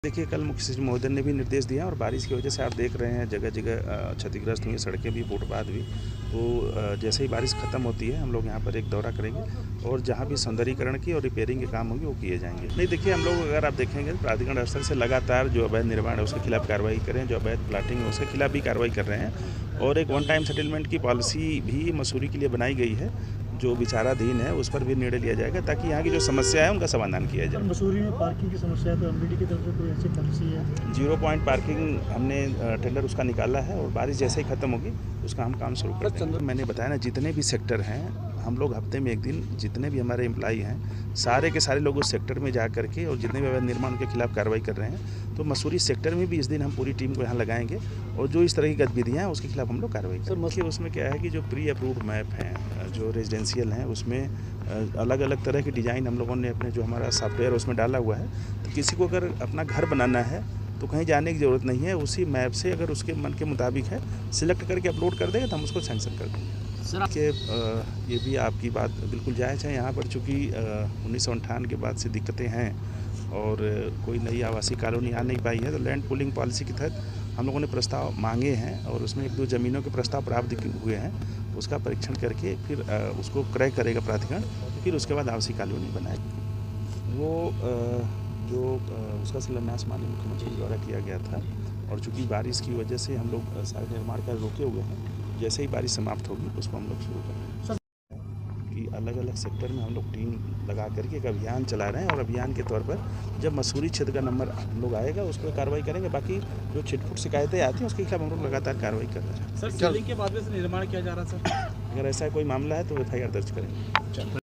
देखिए, कल मुख्य सचिव महोदय ने भी निर्देश दिया और बारिश की वजह से आप देख रहे हैं जगह जगह क्षतिग्रस्त हुई, सड़कें भी, फुटपाथ भी। तो जैसे ही बारिश ख़त्म होती है हम लोग यहाँ पर एक दौरा करेंगे और जहाँ भी सौंदर्यीकरण की और रिपेयरिंग के काम होंगे वो किए जाएंगे। नहीं, देखिए, हम लोग अगर आप देखेंगे प्राधिकरण स्तर से लगातार जो अवैध निर्माण है उसके खिलाफ कार्रवाई करें, जो अवैध प्लाटिंग है उसके खिलाफ भी कार्रवाई कर रहे हैं और एक वन टाइम सेटलमेंट की पॉलिसी भी मसूरी के लिए बनाई गई है जो विचाराधीन है, उस पर भी निर्णय लिया जाएगा ताकि यहाँ की जो समस्या है उनका समाधान किया जाए। मसूरी में पार्किंग की समस्या है तो एमडीडी की तरफ से कोई ऐसी पॉलिसी है? 0 पॉइंट पार्किंग हमने टेंडर उसका निकाला है और बारिश जैसे ही ख़त्म होगी उसका हम काम शुरू कर देंगे। मैंने बताया ना, जितने भी सेक्टर हैं हम लोग हफ्ते में एक दिन जितने भी हमारे एम्प्लॉई हैं सारे के सारे लोग उस सेक्टर में जा करके और जितने भी अवैध निर्माण के खिलाफ कार्रवाई कर रहे हैं तो मसूरी सेक्टर में भी इस दिन हम पूरी टीम को यहाँ लगाएंगे और जो इस तरह की गतिविधियाँ हैं उसके खिलाफ हम लोग कार्रवाई करेंगे। उसमें क्या है कि जो प्री अप्रूव्ड मैप हैं जो रेजिडेंशियल हैं उसमें अलग अलग तरह की डिज़ाइन हम लोगों ने अपने जो हमारा सॉफ्टवेयर उसमें डाला हुआ है। तो किसी को अगर अपना घर बनाना है तो कहीं जाने की ज़रूरत नहीं है, उसी मैप से अगर उसके मन के मुताबिक है सिलेक्ट करके अपलोड कर देगा तो हम उसको सैंक्शन कर देंगे। कि ये भी आपकी बात बिल्कुल जायज़ है। यहाँ पर चूँकि 1958 के बाद से दिक्कतें हैं और कोई नई आवासीय कॉलोनी आ नहीं पाई है तो लैंड पूलिंग पॉलिसी के तहत हम लोगों ने प्रस्ताव मांगे हैं और उसमें 1-2 ज़मीनों के प्रस्ताव प्राप्त हुए हैं। उसका परीक्षण करके फिर उसको क्रय करेगा प्राधिकरण, फिर उसके बाद आवासीय कॉलोनी बनाएगी। वो जो उसका शिलान्यास माननीय मुख्यमंत्री द्वारा किया गया था और चूँकि बारिश की वजह से हम लोग सारे निर्माण कार्य रोके हुए हैं, जैसे ही बारिश समाप्त होगी उसको हम लोग शुरू करेंगे। कि अलग अलग सेक्टर में हम लोग टीम लगा करके एक अभियान चला रहे हैं और अभियान के तौर पर जब मसूरी क्षेत्र का नंबर हम लोग आएगा उस पर कार्रवाई करेंगे। बाकी जो छिटपुट शिकायतें आती हैं उसके खिलाफ हम लोग लगातार कार्रवाई कर रहे हैं। सर, सीलिंग के बाद में निर्माण किया जा रहा है सर? अगर ऐसा कोई मामला है तो FIR दर्ज करेंगे।